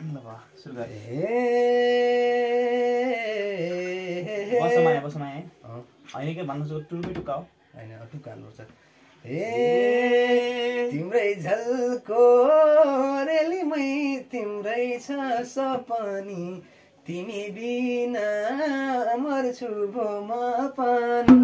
ल भा सुरु गर बसमा है हैन के भन्नु छ टुल्मी टुकाउ हैन टुकाल्नु छ तिम्रै झल्को रेलीमै तिम्रै छ सपनी तिमी बिना मर्छु भो म पनि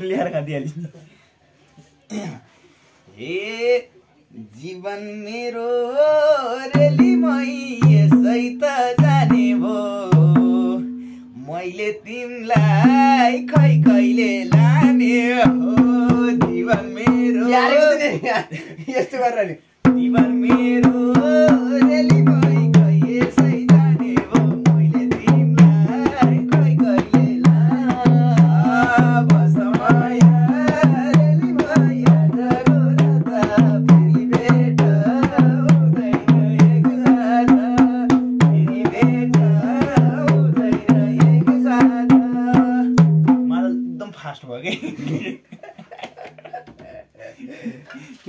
ल्याएर खादिहालिस् नि हे जीवन मेरो रेलीमै यसै त जाने भो मैले तिमीलाई खै कहिले लाने हो जीवन मेरो यस्तो गरेर नि जीवन मेरो रेलीमै खै यसै जाने भो मैले तिमीलाई खै कहिले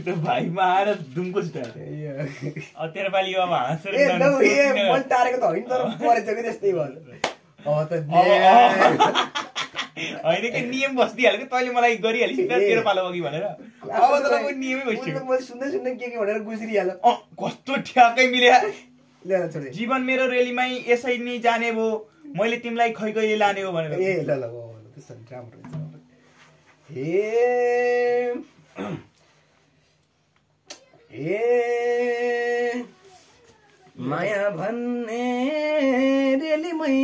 तो भाइ मार दुमको स्टार्ट तेरो पालि अब हाँसेर मन टारेको त होइन तर परेछ कि त्यस्तै भयो होइन कि नियम बस्दिहाल्यो कि तैँले मलाई गरिहालिस् तेरो पालो अघि भनेर अब त नियमै बसिसक्यो मैले सुन्दै सुन्दै के भनेर गुज्रिहाल्यो कस्तो ठ्याक्कै मिल्यो जीवन मेरो रेलीमै यसै नि जाने भो मैले तिमीलाई खै कहिले लाने हो भनेर ए ल ल त्यस्तो राम्रो ए माया भन्ने रेलीमै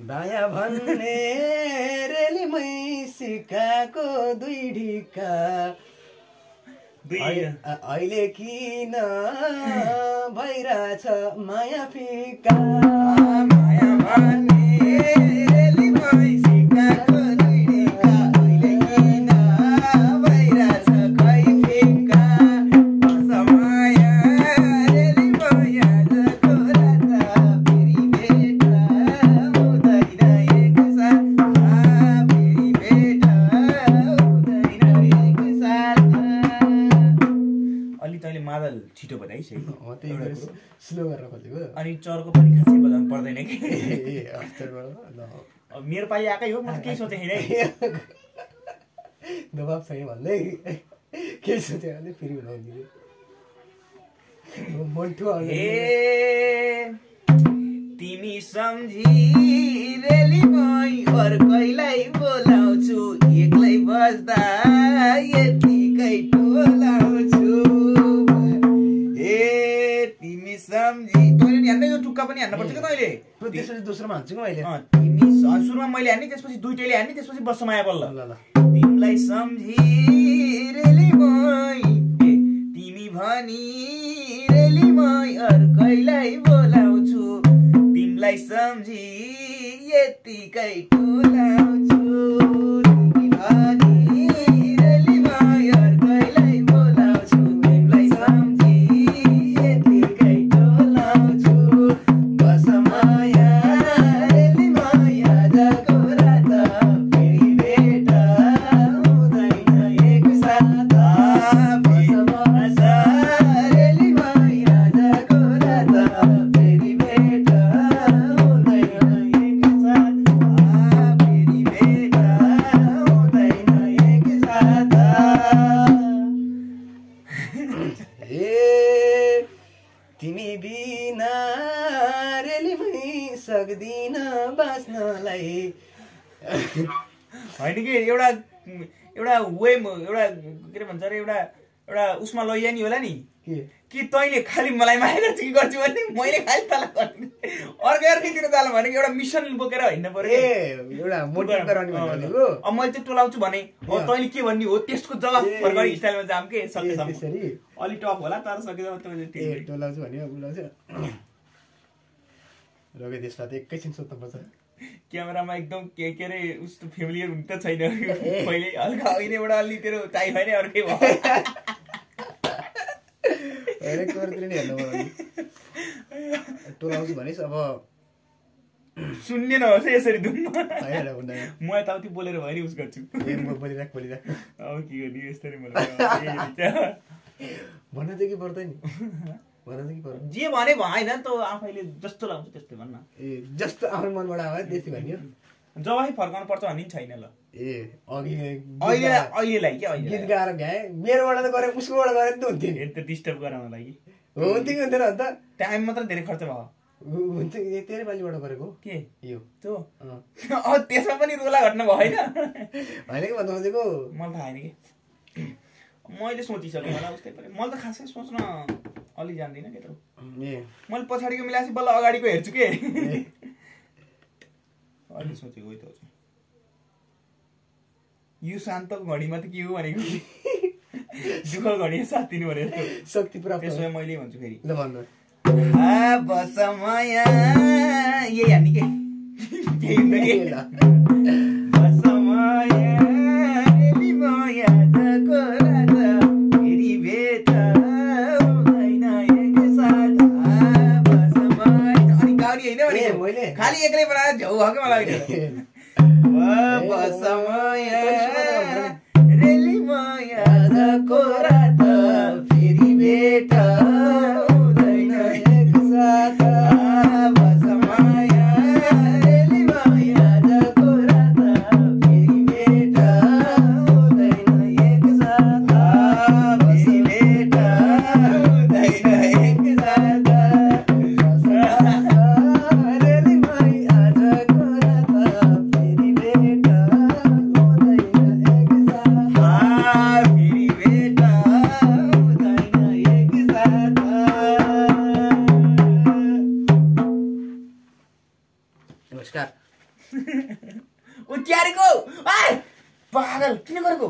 माया भन्ने रेलीमै सिक्काको दुई ढिक्का अहिले किन भइरहेछ माया फिका माया भन्ने रेलीमै सिक्काको दुई ढिक्का अहिले किन भइरहेछ खै फिका माया रेलीमै आजको रात फेरि भेट हुँदैन एकसाथ फेरि भेट हुँदैन एकसाथ अलि तैँले मादल छिटो बताइस् है स्लो गरेर खोजेको अनि चर्को पनि खासै बजाउनु पर्दैन कि मेरो पालि आएकै हो म त केही सोचेँ होइन दबाब छैन भन्दै केही सोचेँ भने फेरि हुनु मन्टु ए तिमी सम्झी रेलीमै अर्कैलाई बोलाउँछु एक्लै बस्दा यतिकै टोलाउँछु तिमी सम्झी तैँले नि हान्दै यो टुक्का पनि हान्न पर्छ कि तैँले त्यसपछि दोस्रोमा हान्छु कि मैले तिमी सुरुमा मैले हान्ने त्यसपछि दुईटैले हान्ने त्यसपछि बस्समाया बल्ल तिमीलाई सम्झी रेलीमै तिमी भनी रेलीमै अर्कैलाई बोलाउँछु तिमीलाई सम्झी यतिकै टोलाउँछु तिमी भनी रेलीमै अर्कैलाई बोलाउँछु तिमीलाई सम्झी यतिकै टोलाउँछु बसमाया रेलीमै आजको रात फेरि भेट हुँदैन एकसाथ बसमाया रेलीमै आजको रात फेरि भेट हुँदैन एकसाथ फेरि भेट हुँदैन एकसाथ ए तिमी बिना रेलीमै सक्दिन बाँच्नलाई होइन कि एउटा वे एउटा के अरे भन्छ अरे एउटा उसमा लैया नि होला नि कि तैँले खालि मलाई माया गर्छु कि गर्छु भने मैले खालि तँलाई गर्छु अर्कैतिर जानु भनेको एउटा मिसन बोकेर हिँड्नु पर्यो एउटा मोटिभ गराउने भनेको अब मैले चाहिँ टोलाउँछु भने तैँले के भन्ने हो त्यसको जवाफ फर्करी स्टाइलमा जाम के सकेसम्म अलि टप होला तर सकेसम्म तैँले टोलाउँछु भने बुलाउँछु रगे त्यसमा त एकैछिन सोध्नुपर्छ क्यामेरामा एकदम के अरे उस्तो फेमिलियर हुनु त छैन पहिले हल्का अहिलेबाट अलि तेरो टाइ भएन अर्कै भयो टोलाउँछु भनेस् अब सुन्ने नहोस् यसरी धुम्म म यताउति बोलेर भयो नि उस गर्छु बोलिराख अब के गर्ने यस्तरी भन्न चाहिँ कि पर्दैन नि जे भने होइन त आफैले जस्तो लाग्छ त्यस्तै भन्न ए जस्तो आफ्नो मनबाट आयो त्यस्तै भन्यो जवाफै फर्काउनु पर्छ भन्ने छैन ल ए अघि अहिलेलाई के अहिले गीत गाएर भ्याए मेरोबाट त गरे उसकोबाट गरे त हुन्थ्यो नि त डिस्टर्ब गराउन लागि हुन्थ्यो कि हुन्थेन अन्त टाइम मात्र धेरै खर्च भयो हुन्थ्यो तेरै पालिबाट गरेको के यो त्यो त्यसमा पनि रोला घट्नु भएन होइन कि भन्नु खोजेको मलाई थाहा छैन कि मैले सोचिसकेँ होला उस्तै पनि मैले त खासै सोच्न अलि जान्दिनँ के त मैले पछाडिको मिलाएपछि बल्ल अगाडिको हेर्छु के अलि सोचेको हो त यो शान्तको घडीमा त के हो भनेको दुःख घडी साथ दिनु भनेर शक्ति प्राप्त त्यसो मैले भन्छु फेरि ल भन्नु बस माया यही हान्ने के बस माया रेली माया जको राजा फेरि भेट हुँदैन एक साथ बस माया अनि गाडी हैन भने खाली एक्लै बनाएर झ्याउ भएको मलाई बस माया रेली माया जको राजा फेरि भेट हुँदैन एक साथ बस माया रेली माया जको राजा फेरि भेट हुँदैन एक साथ फेरि भेट हुँदैन एक साथ रेली माया जको राजा फेरि भेट हुँदैन एक साथ फेरि भेट हुँदैन एक साथ नमस्कार ओ क्यारेको पागल किन गरेको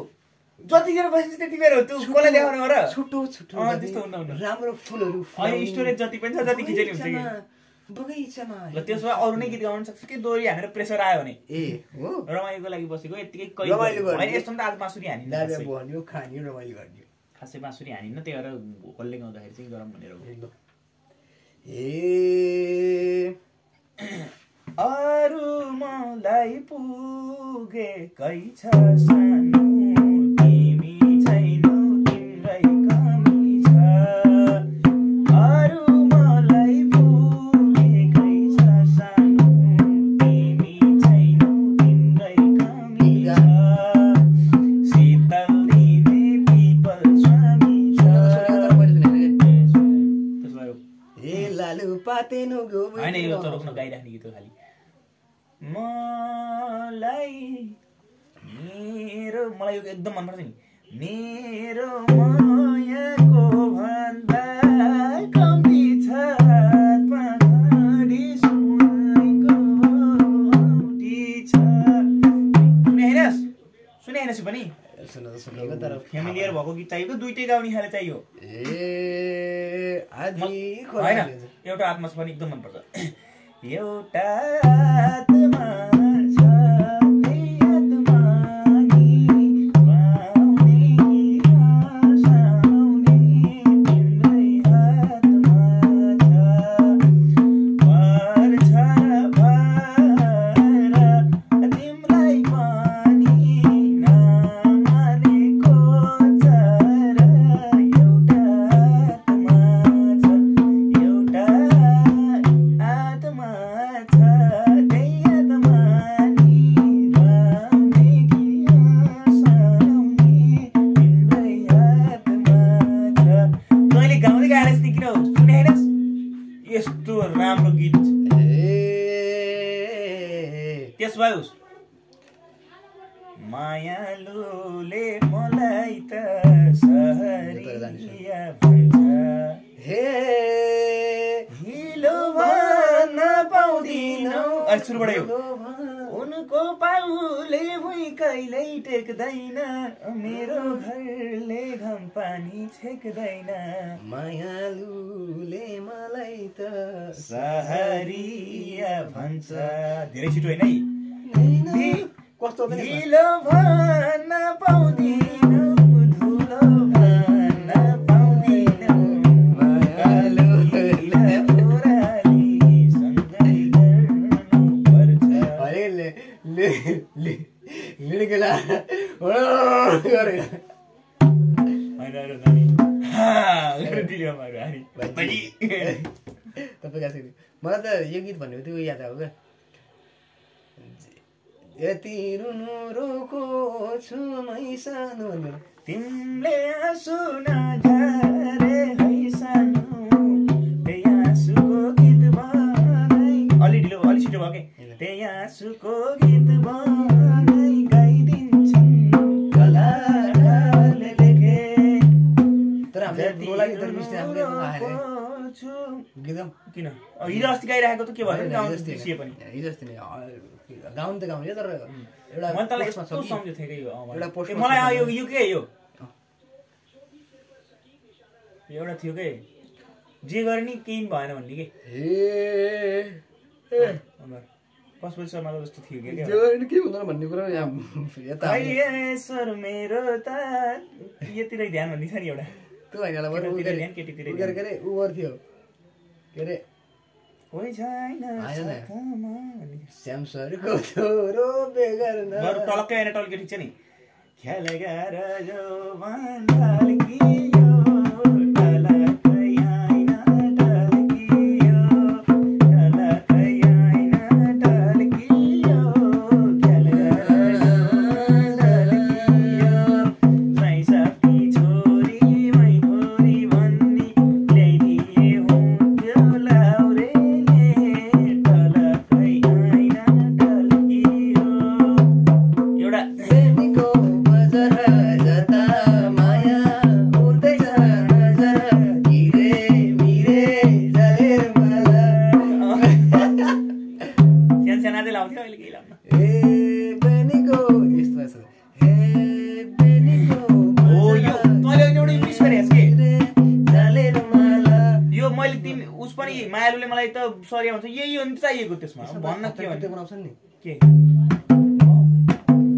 जतिखेर बसिन्छ त्यतिखेर हो तँ कसलाई देखाउनु हो र छुट्टो छुट्टो त्यस्तो हुन्न राम्रो फुलहरू अहिले स्टोरेज जति पनि छ जति खिचेली हुन्छ कि बगैँचामा ल त्यसो भए अरू नै गीत गाउन सक्छ कि दोहोरी हानेर प्रेसर आयो भने ए हो रमाइलोको लागि बसेको यतिकै रमाइलो गर्ने। होइन यस्तो त आज बाँसुरी हानिन्न दादा खासै। भन्यो खानियो रमाइलो गर्ने खासै बाँसुरी हानिन्न त्यही भएर कसले गाउँदाखेरि चाहिँ गरम भनेर हो। ए अरू मलाई पुगेकै छ सानो तिमी छैनौ तिम्रै कमी छ अरू मलाई पुगेकै छ सानो तिमी छैनौ तिम्रै कमी छ शीतल दिने पिपल स्वामी छ ए लालु पातेनु गो होइन यो त रोक्न गाइराख्ने गीत हो खालि मलाई यो एकदम मनपर्छ नि मेरो मायाको भन्दा कमी छ पहाडी सुनको औँठी छ सुने होइन पनि सुनेको तर फ्यामिलियर भएको गीत चाहिएको दुइटै गाउने खाले चाहियो ए आदि होइन एउटा आत्मा छ पनि एकदम मनपर्छ एउटा आत्मा छ त्यही आत्मा नि पाउने हँसाउने तिम्रै हातमा छ पर्छ भर तिमीलाई पनि नमरेको चरा एउटा आत्मा छ एउटा आत्मा छ त्यही आत्मा नि राउने कि हँसाउने तिम्रै हातमा छ तैँले गाउँदै गाएर यस्तो किन सुने हैनस् यस्तो राम्रो गीत त्यस भयो मायालुले मलाई त सहरिया भन्छ अनि सुरुबाट यो उनको पाउले भुइँ कहिल्यै टेक्दैन मेरो घरले घम पानी छेक्दैन मायालुले मलाई त सहरिया भन्छ धेरै छिटो होइन है कस्तो ढिलो भन्न पाउँदिन धुलो भन्न पाउँदिन मलाई त यो गीत भन्ने त्यो याद आयो क्या यति रुनु रोको छु मै सानो भन्ने तिमीले आँसु नझरे है सानो त्यही आँसुको गीत बनाइ अलि ढिलो अलि छिटो भयो के त्यही आँसुको गीत बनाइ गाइदिन्छन् कलाकारले लेखे तर हामीले बोलाइ तर मिस्टर हामीले आएर गीतम किन हिजो अस्ति गाइरहेको त के भयो गाउँ पनि हिजो अस्ति नै गाउन त गाउने तर एउटा मैले तँलाई यस्तो सम्झेको थिएँ कि एउटा पोस्ट मलाई आयो यो के यो एउटा थियो के जे गरे नि केही भएन भन्ने के पशुपति शर्मा जस्तो थियो के जे गरे नि के हुँदैन भन्ने कुरा यहाँ यता सर मेरो त यतिरै ध्यान भन्ने छ नि एउटा त्यो हैनला बरु केटीतिर के अरे उ गर्थ्यो के अरे कोही छैन श्यामसरको छोरो बेगर्न बरु टलक्कै हैन टल्के ठिक छ नि ख्याल गर जो भण्डालकियो टलक्कै हैन टल्कियो टलक्कै हैन टल्कियो ख्याल गर जो टल्कियो साई साथी छोरी मै छोरी भन्नी ल्याइदिए हुन्थ्यो लाउरेले टलक्कै हैन टल्कियो एउटा प्रेमीको बजार जता माया हुँदैछ नजर गिरे मिरे जलेर मला सानसाना चाहिँ लाउँथ्यो अहिले केही लाउन ए बेनीको यस्तो छ हे बेनीको हो यो तैँले एउटा इङ्ग्लिस गरेस् के जलेर मला यो मैले तिमी उस पनि मायालुले मलाई त सरी भन्छ यही हो नि चाहिएको त्यसमा भन्न के त्यो भन्नु बनाउँछन् नि के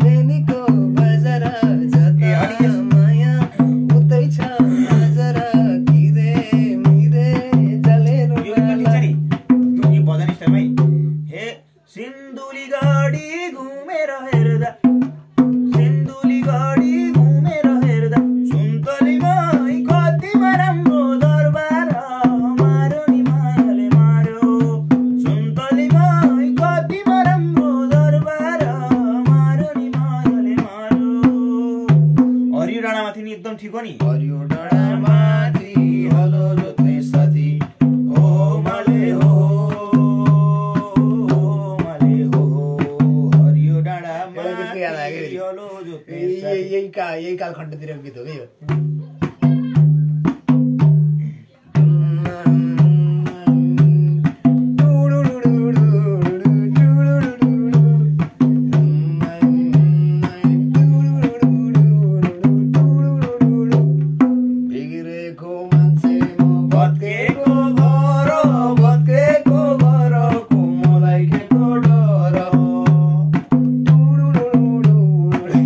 बेनीको बजार जता माया हुँदैछ नजर गिरे मिरे जलेर यो गीत छ नि यो भजन स्टाइलमै हे सिन्धुली गाडी घुमेर हेर्दा सिन्धुली गाडी घुमेर हेर्दा सुन्तलीमै कतिमा राम्रो दरबार मारो नि मायाले मार्यो सुन्तलीमै कतिमा राम्रो दरबार मारो नि मायाले मार्यो हरियो डाँडामा थियो नि एकदम ठिक हो नि हरियो डाँडामाथि हलो जोत्ने साथी हो माले हो माले हो हरियो डाँडामा एउटा गीतको याद आयो के? हलो जोत्ने यही कालखण्डतिरको गीत हो कि यो बिग्रेको मान्छे म भत्केको घर भत्केको घरको मलाई के को डर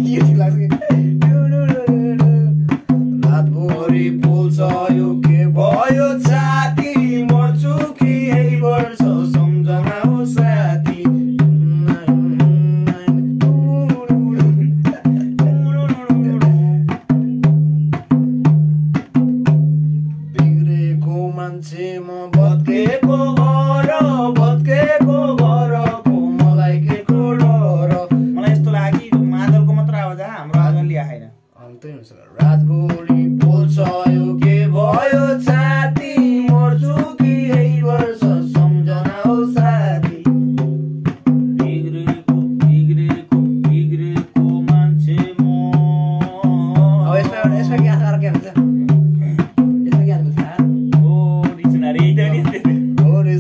यो ठिक लाग्छ कि? रातभरि पोल्छ यो के भयो छाती मर्छु कि यही वर्ष सम्झना हो साथी बिग्रेको मान्छे म भत्केको घरको मलाई के को डर मलाई यस्तो लाग्यो कि मादलको मात्र आवाज आयो हाम्रो आवाजले आएन त्यही हुन्छ रातभरि पोल्छ यो के भयो छाती मर्छु कि यही वर्ष सम्झना हो साथी बिग्रेको मान्छे म अब यसमा ज्ञान अर्कै हुन्छ यसमा ज्ञान हुन्छ ओ रिचना रे होरे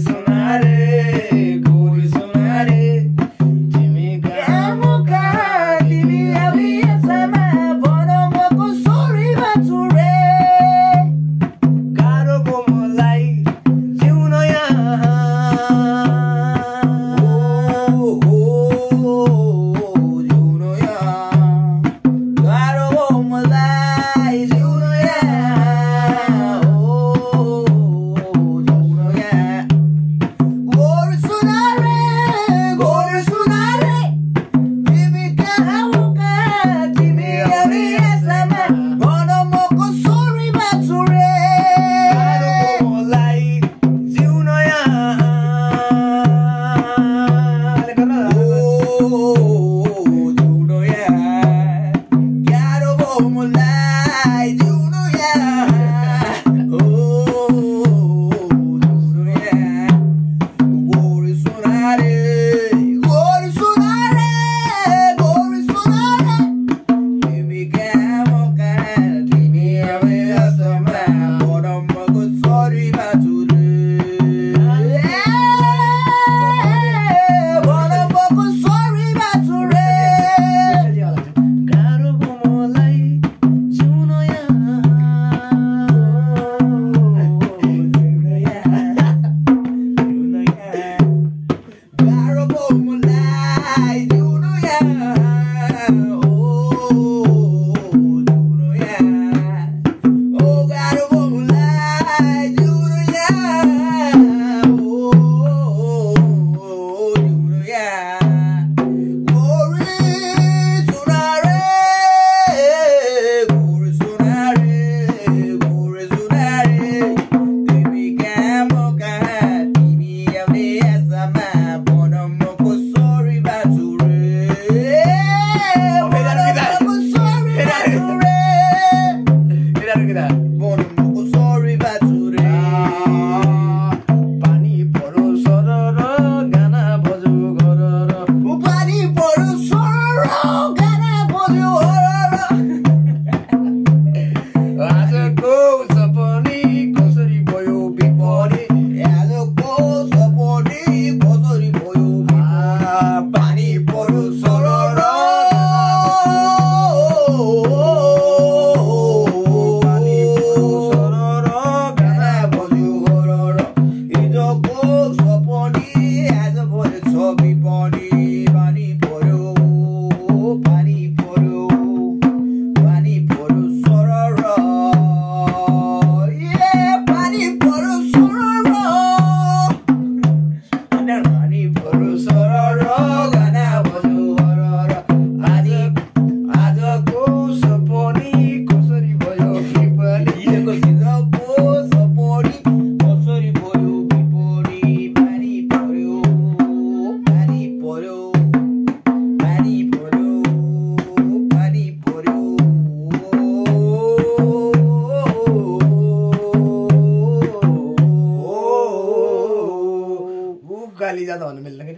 गाली ज्यादा भन्नु मिल्दैन के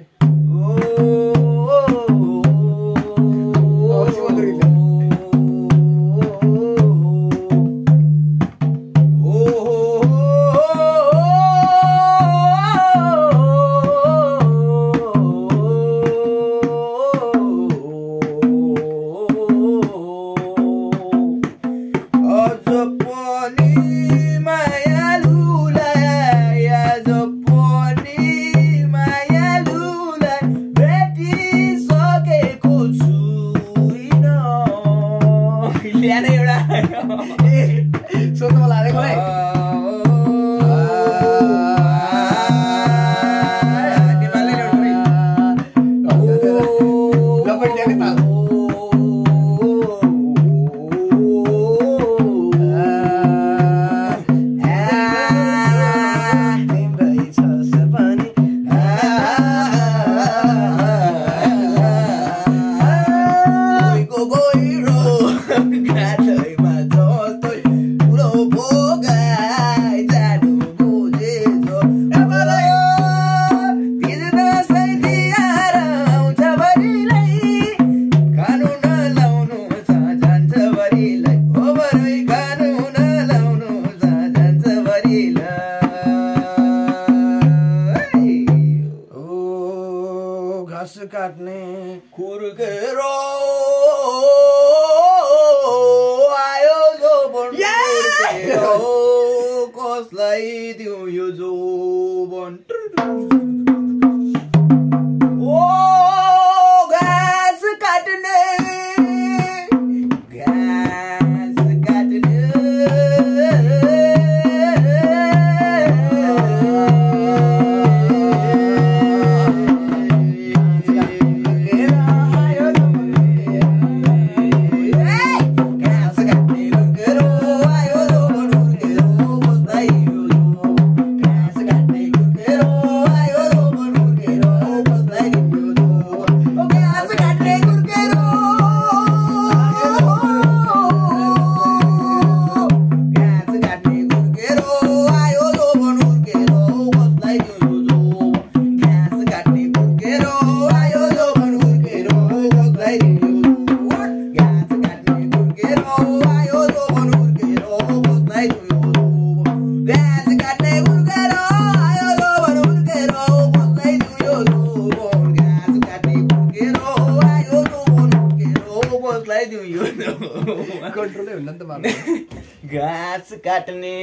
घाँस काट्ने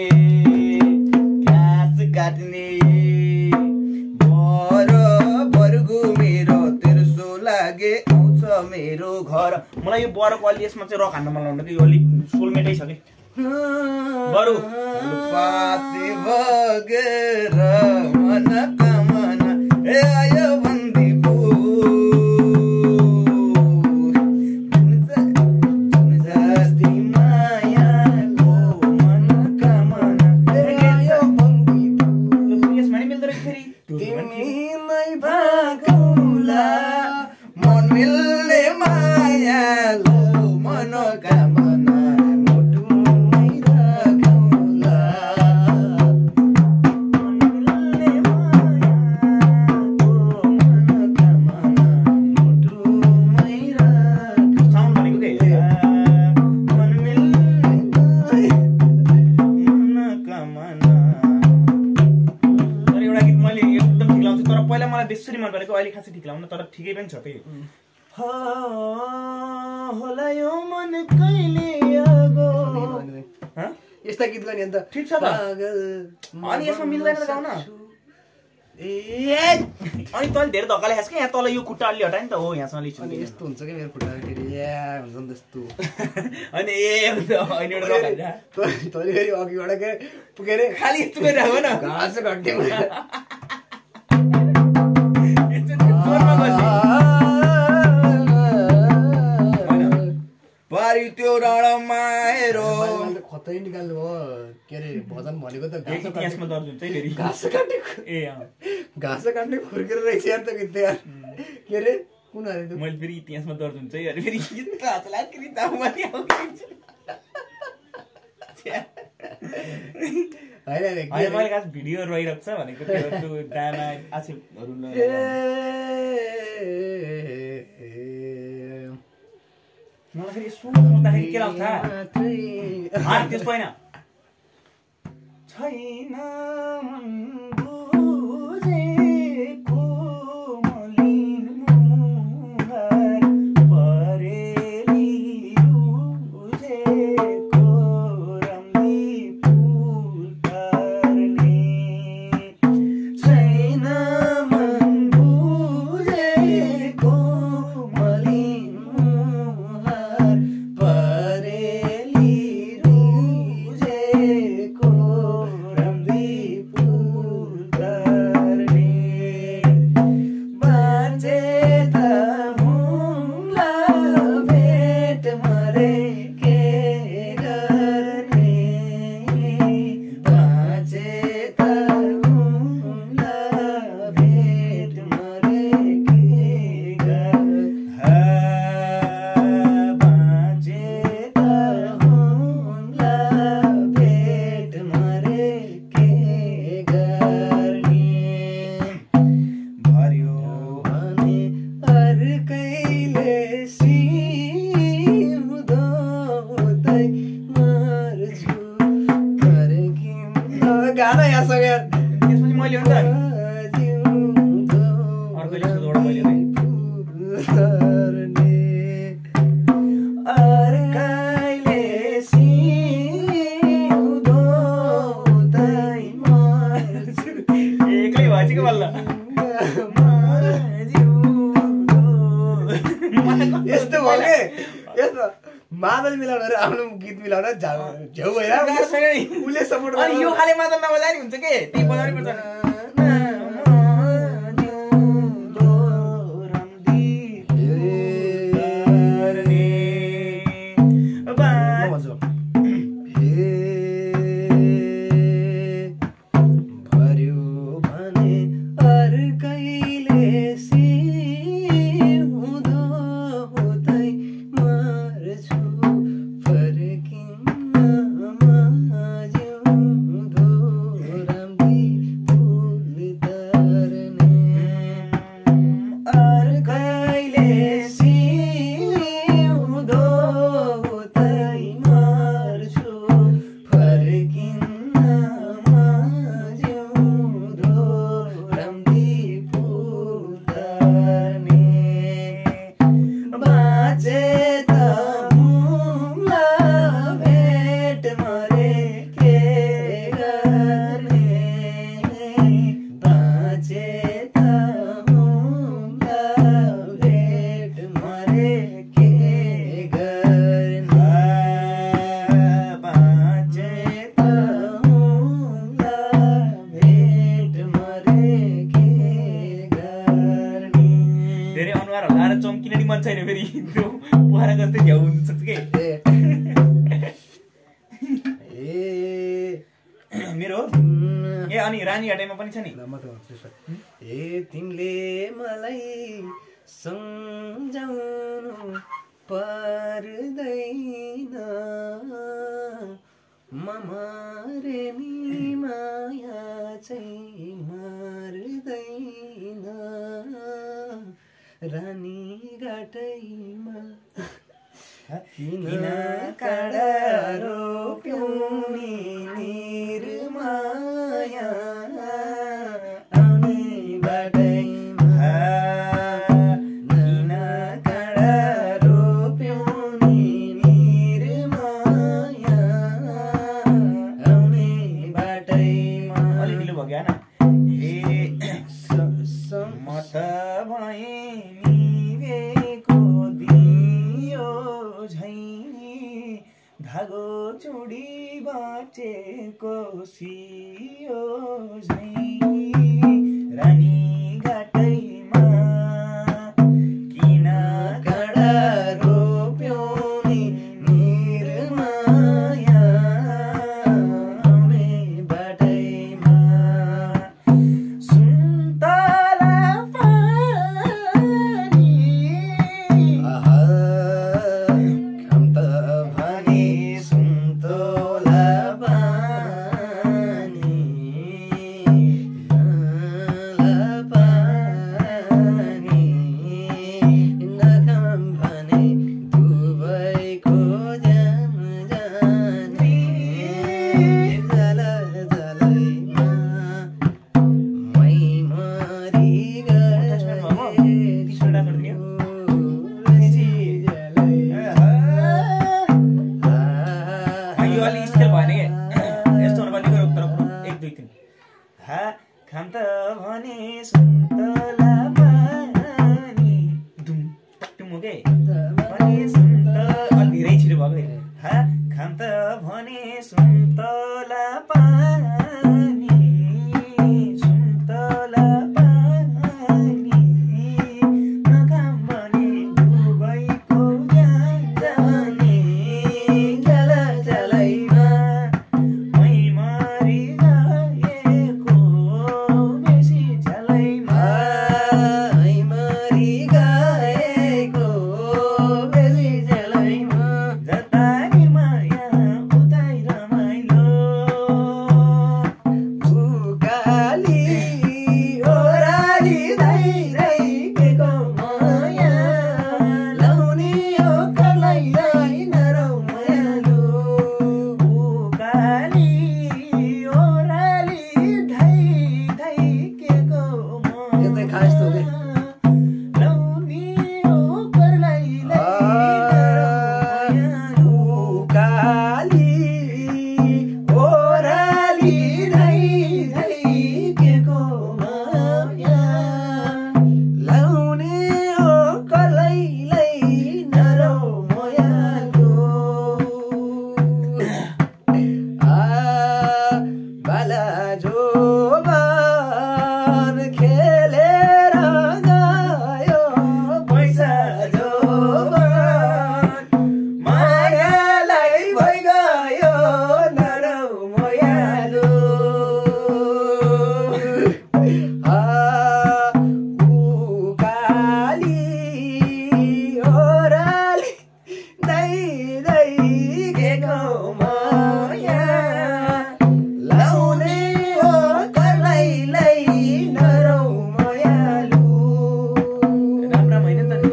बरगु मेरो तेर्सो लागे आउँछ मेरो घर। मलाई यो बरको अलि यसमा चाहिँ रक हान्न मन लाग्दैन, यो अलिक सोलमेटै छ कि बरु पाते बगेर मन कामना ए आयो बन्दी बेसुरी मन परेको अहिले खासै ठिक लाग्दैन तर ठिकै पनि छ त्यही होला यो मन कहिले आगो यस्ता गीत गाउने अन्त ठीक छ त अनि यसमा मिल्दैन त गाउन ए अनि तले धेरै धक्काले खास के यहाँ तल यो खुट्टा अलि हटाए नि त हो यहाँसँग अलि अनि यस्तो हुन्छ के मेरो खुट्टा फेरि या हुन्छ नि त्यस्तो अनि ए हुन्छ अनि एउटा रक तले फेरि अघिबाट के पुगेर खाली यस्तो गरिराख्यो न घाँस घट्टे पारी त्यो डाँडामा हेरो खतै निकाल्नु भयो के अरे भजन भनेको त इतिहासमा दर्ज हुन्छ है फेरि घाँस काट्ने ए घाँस काट्ने खुर्केर रहेछ यार त गीत यार के अरे कुन अरे मैले फेरि इतिहासमा दर्ज हुन्छ है अरे फेरि गीत त हात लाग्छ होइन मैले खास भिडियो रहिरहेको छ भनेको त्यो डाना आशिफहरू मलाई फेरि यसो सुन्दाखेरि के लाग्छ त्यस्तो होइन छैन बुझेको मलिन मुहार परेली बुझेको रम्दी फुल तर्ने छैन मन बुझेको मलिन मुहार परेली बुझेको रम्दी फुल तर्ने बाँचे त हुँला भेट मरे के गर्ने बाँचे त हुँला भेट मरे के बाँचे त हुँला भेट मरे के गर्ने भर्यो भने अर्कैले सिउँदो उतै मर्छु फर्किन गाना यासँग यार त्यसपछि मैले हो नि त अर्कैले सिउँदोबाट मैले अर्कैले सिउँदो उतै मर्छु एक्लै भएछ कि बल्ल यस्तो भयो के यस्तो मादल मिलाउन र आफ्नो गीत मिलाउन झ्याउ भइरहेको उसले सपोर्ट अनि यो खाले मादल नबजाए नि हुन्छ के त्यही बजाउनै पर्छ भर्यो भने अर्कैले सिउँदो उतै मर्छु फर्किन्न जिउँदो राम्री फुल तर्ने अर्कैले सिउँदो उतै मर्छु फर्किन्न जिउँदो राम्री फुल तर्ने बाँचे त हुँला भेट मरे के गर्ने बाँचे त हुँला भेट मरे के गर्ने बाँचे त हुँला भेट मरे के गर्ने धेरै अनुहार हल्लाएर चम्किने नि मन छैन फेरि त्यो पोखरा जस्तै झ्याउ हुन सक्छ के मेरो ए अनि रानीघाटैमा पनि छ नि ए तिमीले मलाई सम्झाउनु पर्दैन मरे नि माया चाहिँ मर्दैन रानीघाटैमा किन काँडा रोप्यौ नि निर्माया आउने बाटैमा किन काँडा रोप्यौ नि निर्माया आउने बाटैमा अलि ढिलो भयो क्या म त भए निभेको दियो झैँ धागो चुडी बाँचेको सियो झैँ रानीघाटैमा किन काँडा रोप्यौ नि निर्माया आउने बाटैमा सुन्तला पानी खाम त भने सुन्तला पानी हा खाम त भने सुन्तला पानी दुम टुम के भने सुन्त अलि धेरै छिटो भएको हा खाम त भने सुन्तला पानी सुन्तला पानी नखाम भने डुबैको जाने चला चलाइमा मै मरि गएको बेसी चलाइमा मै मरि गएको बेसी चलाइमा जतानी माया उतै रमाइलो उकाली ओराली धैरै केको माया लाउने हो कलैलाई नरौ मायालु उकाली ओराली धै केको माया खास त हो के लाउने हो कलैलाई उकाली ओराली धै केको माया लाउने हो कलैलाई नरौ मायालु बाला जोबान खेलेर गयो पैसा जोबान मायालाई भइगयो नरौ मायालु उकाली ओराली धै केको माया लाउने हो कलैलाई नरौ मायालु राम राम होइन त नि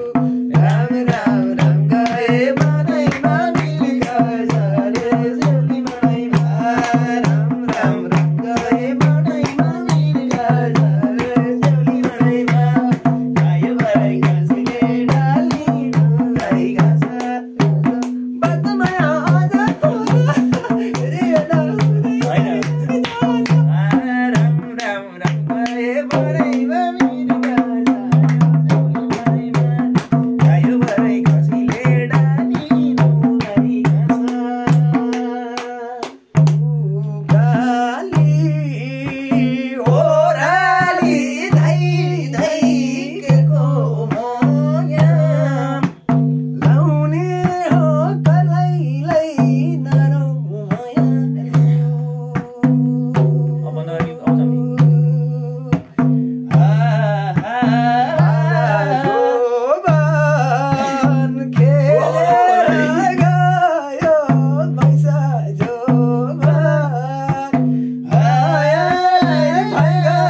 राम राम राम गए मनैमा मिल्का जाने जुली मनैमा राम राम राम गए मनैमा मिल्का जाने जुली मनैमा आयो भरै गाछले डाली नुलाई घाँस बाटोमा आज रे होइन राम राम राम गए भरैमा मिल्का जाने आयो भरै खसीले डाली नुलाई घाँस उकाली ओराली धै केको माया लाउने हो कलैलाई नरौ माया अब नगरी आउँछ नि जोबान खेलेर गयो पैसा जोबान आयालाई भइगयो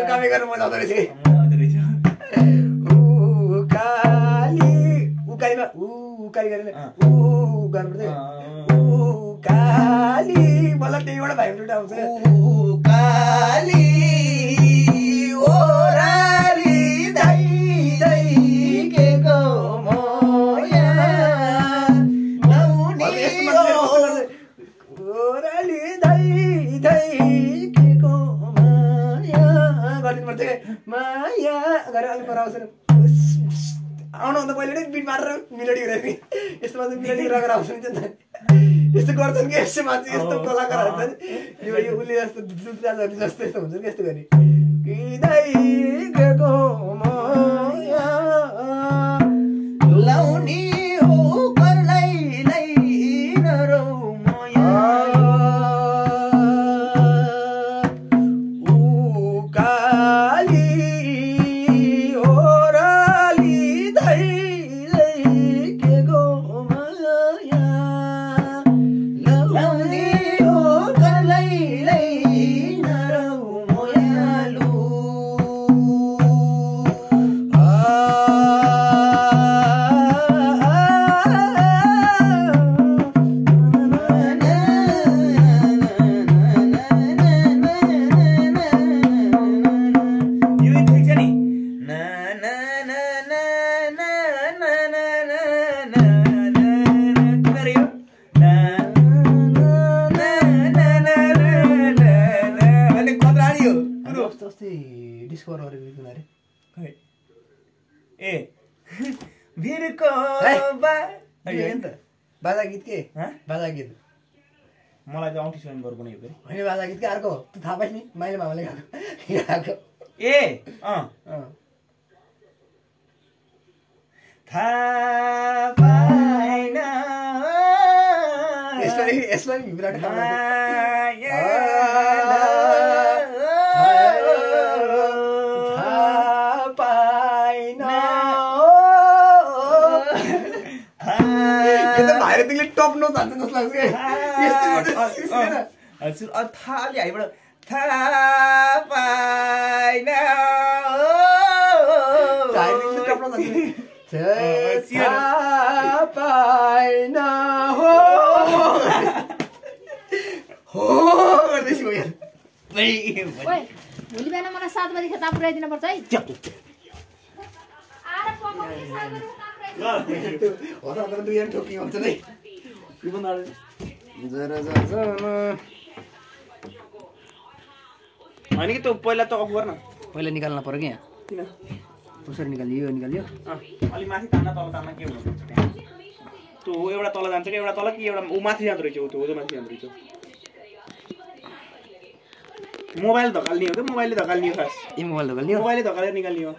कामै गर्नु मजा आउँदो रहेछ उकाली उकालीमा उकाली गरेर गर्नुपर्छ उकाली मलाई त्यहीबाट भाइब्रेट आउँछ उकाली ओराली धै केको माया लाउने ओराली धै केको माया गरिदिनु पर्छ माया गरेर अलिक मराउँछ आउनु भन्दा पहिले नै बिट मारेर मिलोडी गरेर नि यस्तोमा चाहिँ मिलोडी गरेर आउँछ नि त यस्तो गर्छन् कि यस्तो मान्छे यस्तो कलाकारहरू छन् यो उसले जस्तो दुधराजहरूले जस्तो यस्तो हुन्छ नि यस्तो गर्ने धै केको माया लाउने हो कलैलाई नरौ माया उकाली ओराली धै केको माया लाउने हो कलैलाई नरौ मायालु भिरको बाजा गीत के हाँ? बाजा गीत मलाई त औँठी स्वयं गर्नु यो फेरि होइन बाजा गीत के अर्को तँ थाहा पाइस् नि माइले मामाले गाएको ए थाहा पाएन यसलाई विराट भाइरतिले टप्नु जान्छ जस्तो लाग्छ थाहा अलि हाइबाट थाहा पाएन पाएन हो गर्दैछु यार भोलि बिहान मलाई 7 बजी खेत पुऱ्याइदिनु पर्छ है ठोकी हुन्छ नै होइन कि त्यो पहिला त अफ गर्न पहिला निकाल्न पर्यो कि यहाँ किन कसरी निकालियो अलि माथि तान्न तल तान्न के हुनु त्यो एउटा तल जान्छ कि एउटा तल कि एउटा ऊ माथि जाँदो रहेछ त्यो माथि जाँदो रहेछ मोबाइल धकाल्ने हो कि मोबाइलले धकाल्ने हो खास मोबाइल मोबाइलले धकालेर निकाल्ने हो